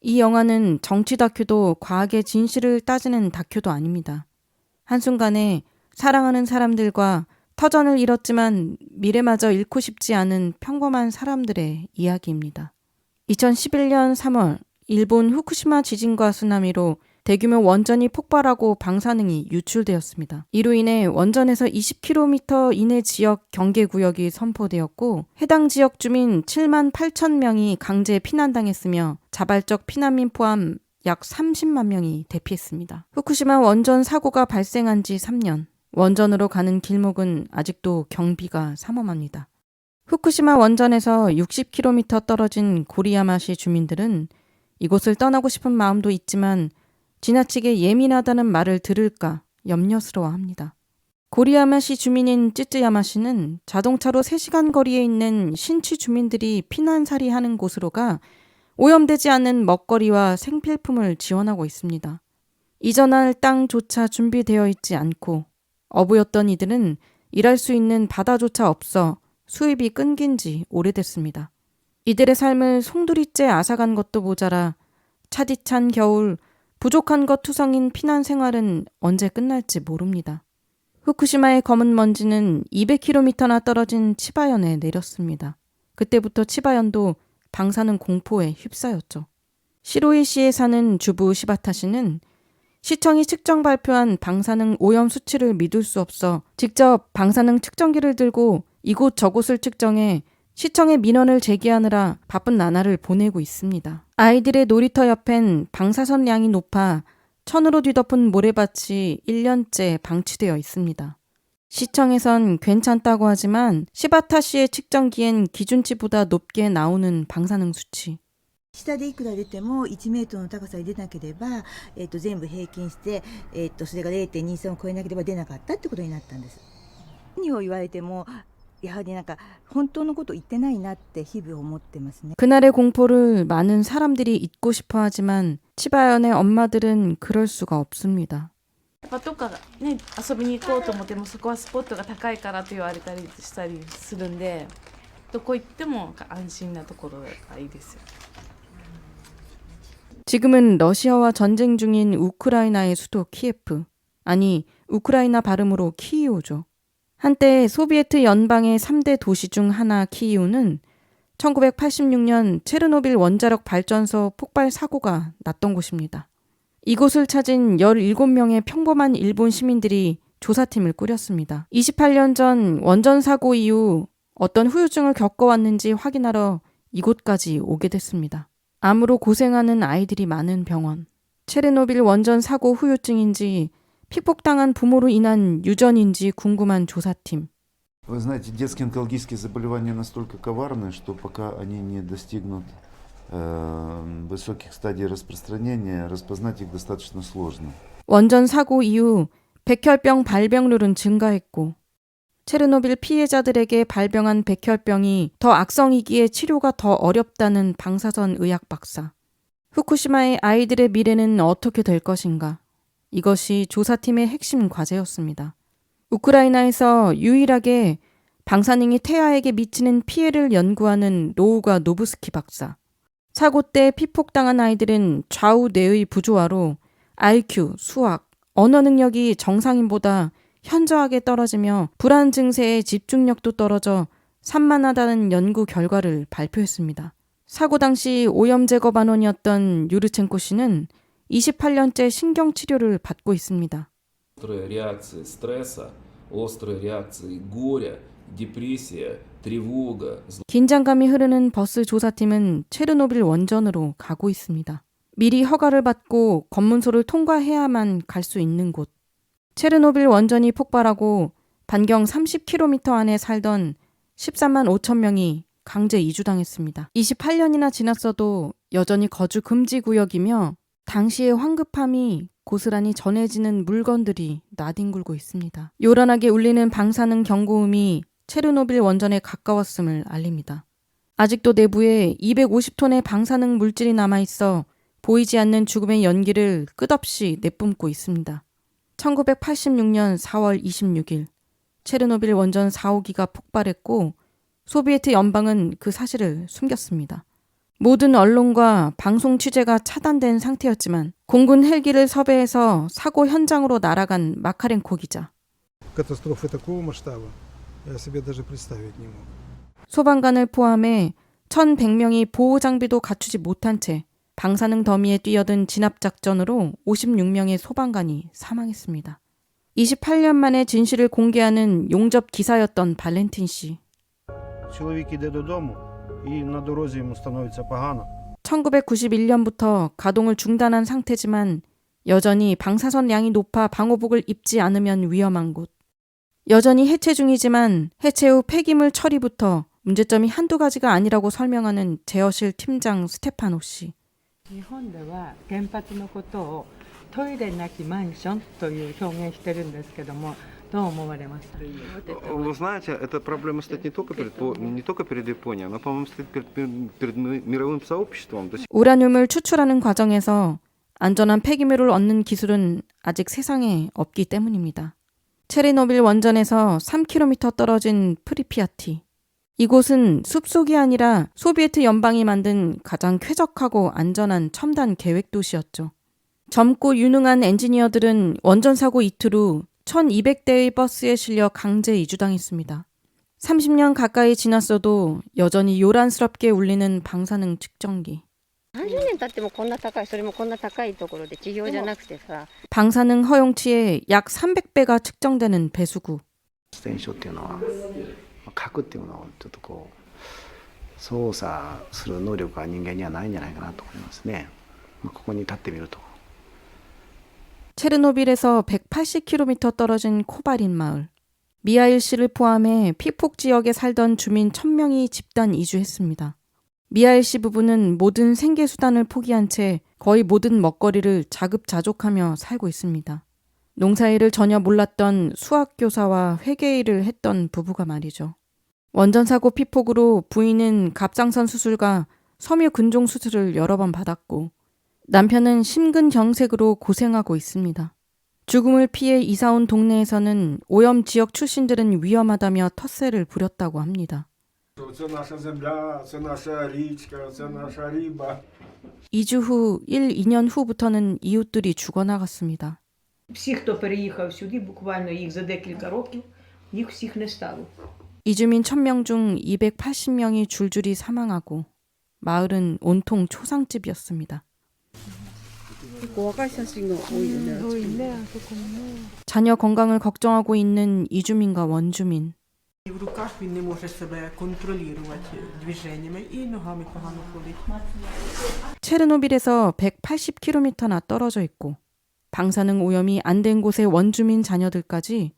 이 영화는 정치 다큐도 과학의 진실을 따지는 다큐도 아닙니다. 한순간에 사랑하는 사람들과 터전을 잃었지만 미래마저 잃고 싶지 않은 평범한 사람들의 이야기입니다. 2011년 3월 일본 후쿠시마 지진과 쓰나미로 대규모 원전이 폭발하고 방사능이 유출되었습니다. 이로 인해 원전에서 20km 이내 지역 경계구역이 선포되었고 해당 지역 주민 7만 8천 명이 강제 피난당했으며 자발적 피난민 포함 약 30만 명이 대피했습니다. 후쿠시마 원전 사고가 발생한 지 3년, 원전으로 가는 길목은 아직도 경비가 삼엄합니다. 후쿠시마 원전에서 60km 떨어진 고리야마시 주민들은 이곳을 떠나고 싶은 마음도 있지만 지나치게 예민하다는 말을 들을까 염려스러워합니다. 고리야마시 주민인 쯔쯔야마시는 자동차로 3시간 거리에 있는 신치 주민들이 피난살이하는 곳으로 가 오염되지 않는 먹거리와 생필품을 지원하고 있습니다. 이전할 땅조차 준비되어 있지 않고 어부였던 이들은 일할 수 있는 바다조차 없어 수입이 끊긴 지 오래됐습니다. 이들의 삶을 송두리째 앗아간 것도 모자라 차디찬 겨울, 부족한 것 투성인 피난 생활은 언제 끝날지 모릅니다. 후쿠시마의 검은 먼지는 200km나 떨어진 치바현에 내렸습니다. 그때부터 치바현도 방사능 공포에 휩싸였죠. 시로이시에 사는 주부 시바타 씨는 시청이 측정 발표한 방사능 오염 수치를 믿을 수 없어 직접 방사능 측정기를 들고 이곳 저곳을 측정해 시청에 민원을 제기하느라 바쁜 나날을 보내고 있습니다. 아이들의 놀이터 옆엔 방사선 양이 높아 천으로 뒤덮은 모래밭이 1년째 방치되어 있습니다. 시청에선 괜찮다고 하지만 시바타 씨의 측정기엔 기준치보다 높게 나오는 방사능 수치. 下でいくら出ても1メートルの高さに出なければ、全部平均して、それが 0.23 を超えなければ出なかったってことになったんです。何を言われてもやはりなんか本当のこと言ってないなって日々思ってますね。 그날의 공포를 많은 사람들이 잊고 싶어 하지만 치바현의 엄마들은 그럴 수가 없습니다. どっかね遊びに行こうと思ってもそこはスポットが高いからと言われたりしたりするんで、どこ行っても安心なところがいいですよ。 지금은 러시아와 전쟁 중인 우크라이나의 수도 키예프, 아니 우크라이나 발음으로 키이우죠. 한때 소비에트 연방의 3대 도시 중 하나 키이우는 1986년 체르노빌 원자력 발전소 폭발 사고가 났던 곳입니다. 이곳을 찾은 17명의 평범한 일본 시민들이 조사팀을 꾸렸습니다. 28년 전 원전 사고 이후 어떤 후유증을 겪어왔는지 확인하러 이곳까지 오게 됐습니다. 암으로 고생하는 아이들이 많은 병원. 체르노빌 원전 사고 후유증인지 픽폭당한 부모로 인한 유전인지 궁금한 조사팀. Вы знаете, детские онкологические заболевания настолько коварны, что пока они не достигнут высоких стадий распространения, распознать их достаточно сложно. 원전 사고 이후 백혈병 발병률은 증가했고 체르노빌 피해자들에게 발병한 백혈병이 더 악성이기에 치료가 더 어렵다는 방사선 의학 박사. 후쿠시마의 아이들의 미래는 어떻게 될 것인가? 이것이 조사팀의 핵심 과제였습니다. 우크라이나에서 유일하게 방사능이 태아에게 미치는 피해를 연구하는 로우가 노브스키 박사. 사고 때 피폭당한 아이들은 좌우 뇌의 부조화로 IQ, 수학, 언어 능력이 정상인보다 현저하게 떨어지며 불안 증세의 집중력도 떨어져 산만하다는 연구 결과를 발표했습니다. 사고 당시 오염 제거 반원이었던 유르첸코 씨는 28년째 신경치료를 받고 있습니다. Острые реакции стресса, острые реакции горя, депрессия, тревога. 긴장감이 흐르는 버스 조사팀은 체르노빌 원전으로 가고 있습니다. 미리 허가를 받고 검문소를 통과해야만 갈 수 있는 곳. 체르노빌 원전이 폭발하고 반경 30km 안에 살던 13만 5천 명이 강제 이주당했습니다. 28년이나 지났어도 여전히 거주 금지 구역이며 당시의 황급함이 고스란히 전해지는 물건들이 나뒹굴고 있습니다. 요란하게 울리는 방사능 경고음이 체르노빌 원전에 가까웠음을 알립니다. 아직도 내부에 250톤의 방사능 물질이 남아있어 보이지 않는 죽음의 연기를 끝없이 내뿜고 있습니다. 1986년 4월 26일 체르노빌 원전 4호기가 폭발했고 소비에트 연방은 그 사실을 숨겼습니다. 모든 언론과 방송 취재가 차단된 상태였지만 공군 헬기를 섭외해서 사고 현장으로 날아간 마카렌코 기자. Катастрофы такого масштаба я себе даже представить не мог. 소방관을 포함해 1,100명이 보호 장비도 갖추지 못한 채 방사능 더미에 뛰어든 진압작전으로 56명의 소방관이 사망했습니다. 28년 만에 진실을 공개하는 용접 기사였던 발렌틴 씨. Чоловік іде додому, і на дорозі йому становиться погано. 1991년부터 가동을 중단한 상태지만 여전히 방사선 양이 높아 방호복을 입지 않으면 위험한 곳. 여전히 해체 중이지만 해체 후 폐기물 처리부터 문제점이 한두 가지가 아니라고 설명하는 제어실 팀장 스테파노 씨. 日本では原発のことをトイレなきマンションという表現してるんですけども、どう思われますか？ Вы знаете, эта проблема стоит не только перед Японией, она, по-моему, стоит перед мировым сообществом. 우라늄을 추출하는 과정에서 안전한 폐기물을 얻는 기술은 아직 세상에 없기 때문입니다. 체르노빌 원전에서 3km 떨어진 프리피아티. 이곳은 숲속이 아니라 소비에트 연방이 만든 가장 쾌적하고 안전한 첨단 계획 도시였죠. 젊고 유능한 엔지니어들은 원전 사고 이틀 후 1200대의 버스에 실려 강제 이주당했습니다. 30년 가까이 지났어도 여전히 요란스럽게 울리는 방사능 측정기. 30年経ってもこんな高い、それもこんな高いところで地表じゃなくてさ。 방사능 허용치의 약 300배가 측정되는 배수구. 発電所っていうのは核っていうのをちょっとこう操作する能力が人間にはないんじゃないかなと思いますね。ここに立ってみると。 체르노빌에서 180km 떨어진 코바린 마을. 미하일 씨를 포함해 피폭 지역에 살던 주민 1000명이 집단 이주했습니다. 미하일 씨 부부는 모든 생계 수단을 포기한 채 거의 모든 먹거리를 자급자족하며 살고 있습니다. 농사일을 전혀 몰랐던 수학교사와 회계일을 했던 부부가 말이죠. 원전 사고 피폭으로 부인은 갑상선 수술과 섬유 근종 수술을 여러 번 받았고 남편은 심근경색으로 고생하고 있습니다. 죽음을 피해 이사온 동네에서는 오염 지역 출신들은 위험하다며 텃세를 부렸다고 합니다. 이주 후 1-2년 후부터는 이웃들이 죽어나갔습니다. Всі, хто переїхав сюди, буквально їх за декілька років, їх всіх не стало. 이주민 1000명 중 280명이 줄줄이 사망하고 마을은 온통 초상집이었습니다. 자녀 건강을 걱정하고 있는 이주민과 원주민. В руках він не може себе контролювати движеннями і ногами погано ходить. 체르노빌에서 180km나 떨어져 있고 방사능 오염이 안 된 곳의 원주민 자녀들까지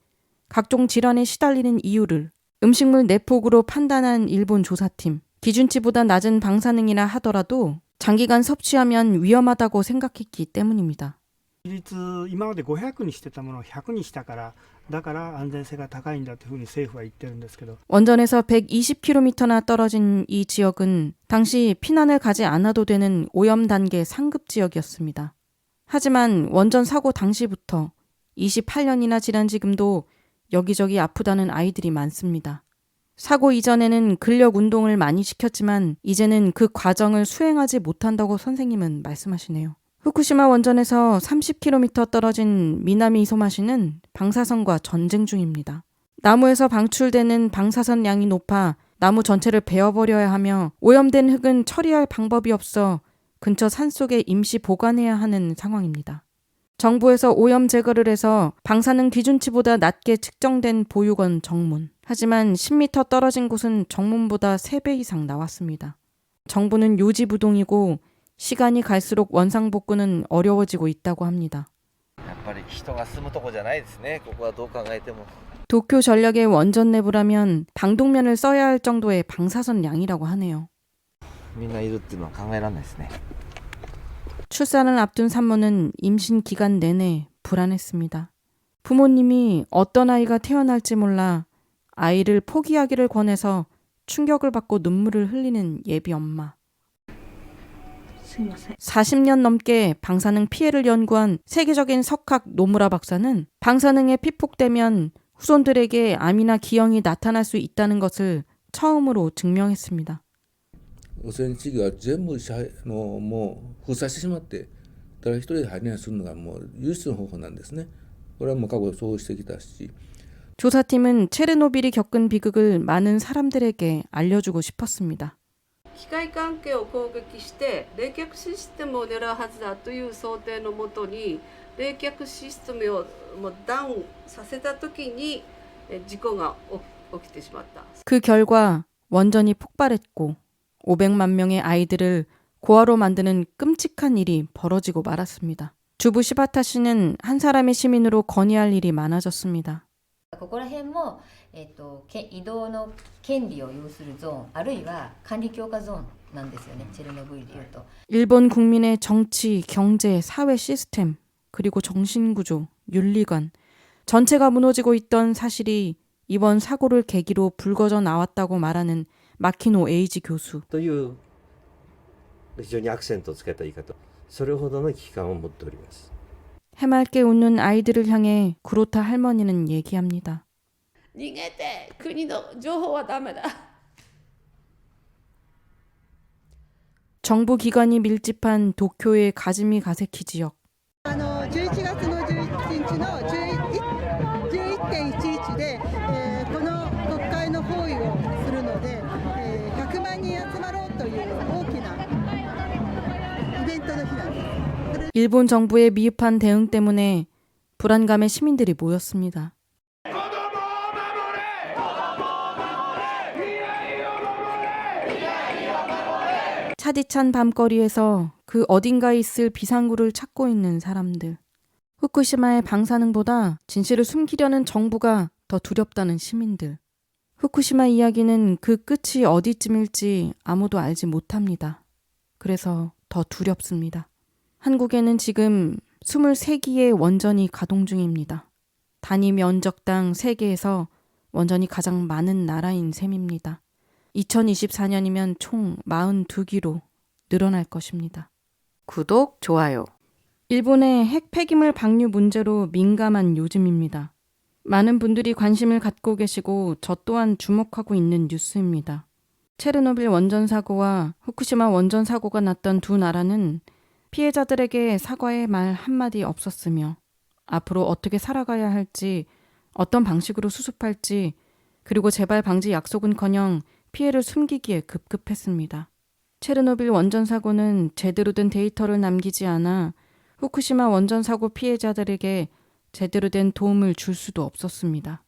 각종 질환에 시달리는 이유를 음식물 내폭으로 판단한 일본 조사팀. 기준치보다 낮은 방사능이라 하더라도 장기간 섭취하면 위험하다고 생각했기 때문입니다. 比率今まで500にしてたものを100にしたからだから安全性が高いんだというふうに政府は言ってるんですけど 원전에서 120km나 떨어진 이 지역은 당시 피난을 가지 않아도 되는 오염 단계 상급 지역이었습니다. 하지만 원전 사고 당시부터 28년이나 지난 지금도 여기저기 아프다는 아이들이 많습니다. 사고 이전에는 근력 운동을 많이 시켰지만 이제는 그 과정을 수행하지 못한다고 선생님은 말씀하시네요. 후쿠시마 원전에서 30km 떨어진 미나미 이소마시는 방사선과 전쟁 중입니다. 나무에서 방출되는 방사선 양이 높아 나무 전체를 베어버려야 하며 오염된 흙은 처리할 방법이 없어 근처 산속에 임시 보관해야 하는 상황입니다. 정부에서 오염 제거를 해서 방사능 기준치보다 낮게 측정된 보육원 정문. 하지만 10m 떨어진 곳은 정문보다 3배 이상 나왔습니다. 정부는 요지부동이고 시간이 갈수록 원상복구는 어려워지고 있다고 합니다. 도쿄 전력의 원전 내부라면 방독면을 써야 할 정도의 방사선 양이라고 하네요. 출산을 앞둔 산모는 임신 기간 내내 불안했습니다. 부모님이 어떤 아이가 태어날지 몰라 아이를 포기하기를 권해서 충격을 받고 눈물을 흘리는 예비 엄마. 40년 넘게 방사능 피해를 연구한 세계적인 석학 노무라 박사는 방사능에 피폭되면 후손들에게 암이나 기형이 나타날 수 있다는 것을 처음으로 증명했습니다. 汚染地域は全部もう封鎖してしまって誰一人で入れないするのがもう唯一の方法なんですね。これはもう過去そうしてきたし 조사팀은 체르노빌이 겪은 비극을 많은 사람들에게 알려주고 싶었습니다. 機械関係を攻撃して冷却システムを狙うはずだという想定のもとに冷却システムをダウンさせた時に事故が起きてしまった。 그 결과 원전이 폭발했고 500만 명의 아이들을 고아로 만드는 끔찍한 일이 벌어지고 말았습니다. 주부 시바타 씨는 한 사람의 시민으로 건의할 일이 많아졌습니다. ここら辺も、移動の権利を有するゾーンあるいは管理強化ゾーンなんですよね。チェルノブイリでいうと 일본 국민의 정치, 경제, 사회 시스템, 그리고 정신구조, 윤리관 전체가 무너지고 있던 사실이 이번 사고를 계기로 불거져 나왔다고 말하는 마키노 에이지 교수. という非常にアクセントをつけた言い方、それほどの危機感を持っております。 해맑게 웃는 아이들을 향해 구로타 할머니는 얘기합니다. 逃げて国の情報はダメだ。 정부 기관이 밀집한 도쿄의 가즈미 가세키 지역. 11月の11日の 11.11 で、この国会の包囲をするので、100万人集まろうという大きなイベントの日なんです。 일본 정부의 미흡한 대응 때문에 불안감에 시민들이 모였습니다. 차디찬 밤거리에서 그 어딘가에 있을 비상구를 찾고 있는 사람들. 후쿠시마의 방사능보다 진실을 숨기려는 정부가 더 두렵다는 시민들. 후쿠시마 이야기는 그 끝이 어디쯤일지 아무도 알지 못합니다. 그래서 더 두렵습니다. 한국에는 지금 23기의 원전이 가동 중입니다. 단위 면적당 세계에서 원전이 가장 많은 나라인 셈입니다. 2024년이면 총 42기로 늘어날 것입니다. 구독, 좋아요. 일본의 핵 폐기물 방류 문제로 민감한 요즘입니다. 많은 분들이 관심을 갖고 계시고 저 또한 주목하고 있는 뉴스입니다. 체르노빌 원전 사고와 후쿠시마 원전 사고가 났던 두 나라는 피해자들에게 사과의 말 한마디 없었으며 앞으로 어떻게 살아가야 할지, 어떤 방식으로 수습할지, 그리고 재발 방지 약속은커녕 피해를 숨기기에 급급했습니다. 체르노빌 원전 사고는 제대로 된 데이터를 남기지 않아 후쿠시마 원전 사고 피해자들에게 제대로 된 도움을 줄 수도 없었습니다.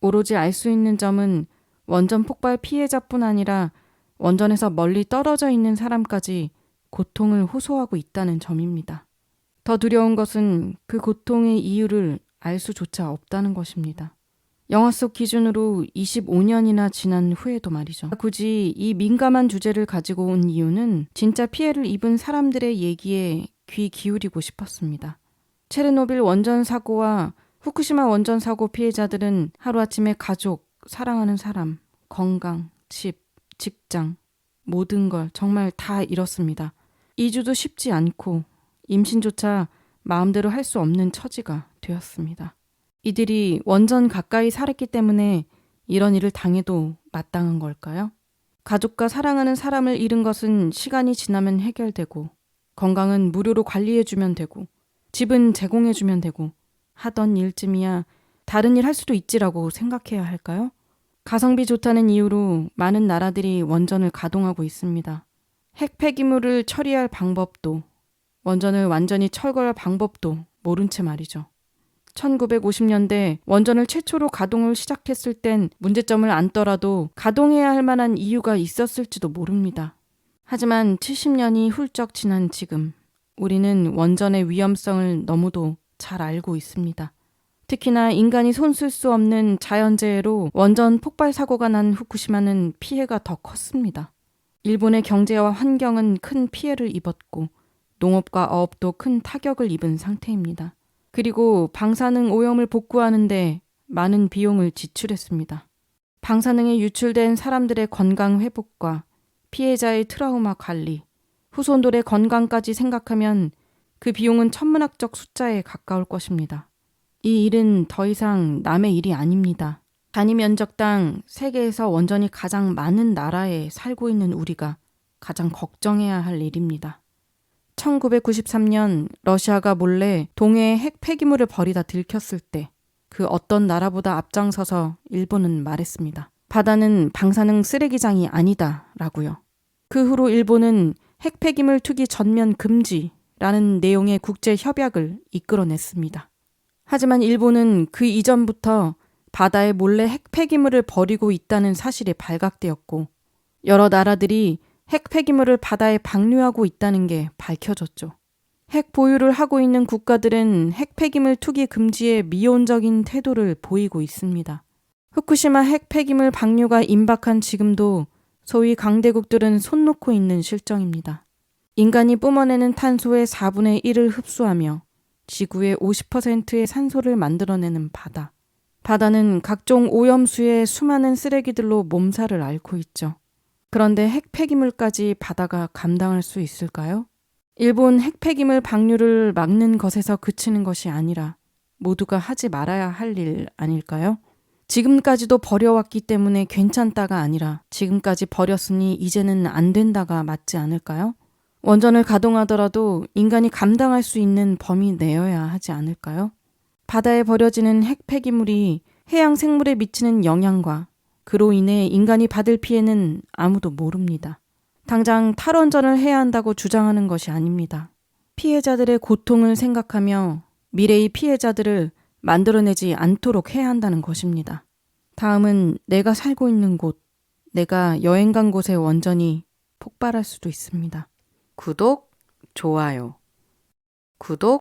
오로지 알 수 있는 점은 원전 폭발 피해자뿐 아니라 원전에서 멀리 떨어져 있는 사람까지 고통을 호소하고 있다는 점입니다. 더 두려운 것은 그 고통의 이유를 알 수조차 없다는 것입니다. 영화 속 기준으로 25년이나 지난 후에도 말이죠. 굳이 이 민감한 주제를 가지고 온 이유는 진짜 피해를 입은 사람들의 얘기에 귀 기울이고 싶었습니다. 체르노빌 원전 사고와 후쿠시마 원전 사고 피해자들은 하루아침에 가족, 사랑하는 사람, 건강, 집, 직장, 모든 걸 정말 다 잃었습니다. 이주도 쉽지 않고 임신조차 마음대로 할 수 없는 처지가 되었습니다. 이들이 원전 가까이 살았기 때문에 이런 일을 당해도 마땅한 걸까요? 가족과 사랑하는 사람을 잃은 것은 시간이 지나면 해결되고 건강은 무료로 관리해주면 되고 집은 제공해주면 되고 하던 일쯤이야 다른 일 할 수도 있지라고 생각해야 할까요? 가성비 좋다는 이유로 많은 나라들이 원전을 가동하고 있습니다. 핵 폐기물을 처리할 방법도 원전을 완전히 철거할 방법도 모른 채 말이죠. 1950년대 원전을 최초로 가동을 시작했을 땐 문제점을 안더라도 가동해야 할 만한 이유가 있었을지도 모릅니다. 하지만 70년이 훌쩍 지난 지금 우리는 원전의 위험성을 너무도 잘 알고 있습니다. 특히나 인간이 손쓸 수 없는 자연재해로 원전 폭발 사고가 난 후쿠시마는 피해가 더 컸습니다. 일본의 경제와 환경은 큰 피해를 입었고 농업과 어업도 큰 타격을 입은 상태입니다. 그리고 방사능 오염을 복구하는데 많은 비용을 지출했습니다. 방사능에 유출된 사람들의 건강 회복과 피해자의 트라우마 관리, 후손들의 건강까지 생각하면 그 비용은 천문학적 숫자에 가까울 것입니다. 이 일은 더 이상 남의 일이 아닙니다. 단위 면적당 세계에서 원전이 가장 많은 나라에 살고 있는 우리가 가장 걱정해야 할 일입니다. 1993년 러시아가 몰래 동해에 핵 폐기물을 버리다 들켰을 때 그 어떤 나라보다 앞장서서 일본은 말했습니다. 바다는 방사능 쓰레기장이 아니다 라고요. 그 후로 일본은 핵 폐기물 투기 전면 금지라는 내용의 국제 협약을 이끌어냈습니다. 하지만 일본은 그 이전부터 바다에 몰래 핵 폐기물을 버리고 있다는 사실이 발각되었고 여러 나라들이 핵 폐기물을 바다에 방류하고 있다는 게 밝혀졌죠. 핵 보유를 하고 있는 국가들은 핵 폐기물 투기 금지에 미온적인 태도를 보이고 있습니다. 후쿠시마 핵 폐기물 방류가 임박한 지금도 소위 강대국들은 손 놓고 있는 실정입니다. 인간이 뿜어내는 탄소의 4분의 1을 흡수하며 지구의 50%의 산소를 만들어내는 바다. 바다는 각종 오염수의 수많은 쓰레기들로 몸살을 앓고 있죠. 그런데 핵 폐기물까지 바다가 감당할 수 있을까요? 일본 핵 폐기물 방류를 막는 것에서 그치는 것이 아니라 모두가 하지 말아야 할 일 아닐까요? 지금까지도 버려왔기 때문에 괜찮다가 아니라 지금까지 버렸으니 이제는 안 된다가 맞지 않을까요? 원전을 가동하더라도 인간이 감당할 수 있는 범위 내여야 하지 않을까요? 바다에 버려지는 핵 폐기물이 해양 생물에 미치는 영향과 그로 인해 인간이 받을 피해는 아무도 모릅니다. 당장 탈원전을 해야 한다고 주장하는 것이 아닙니다. 피해자들의 고통을 생각하며 미래의 피해자들을 만들어내지 않도록 해야 한다는 것입니다. 다음은 내가 살고 있는 곳, 내가 여행 간 곳의 원전이 폭발할 수도 있습니다. 구독, 좋아요. 구독,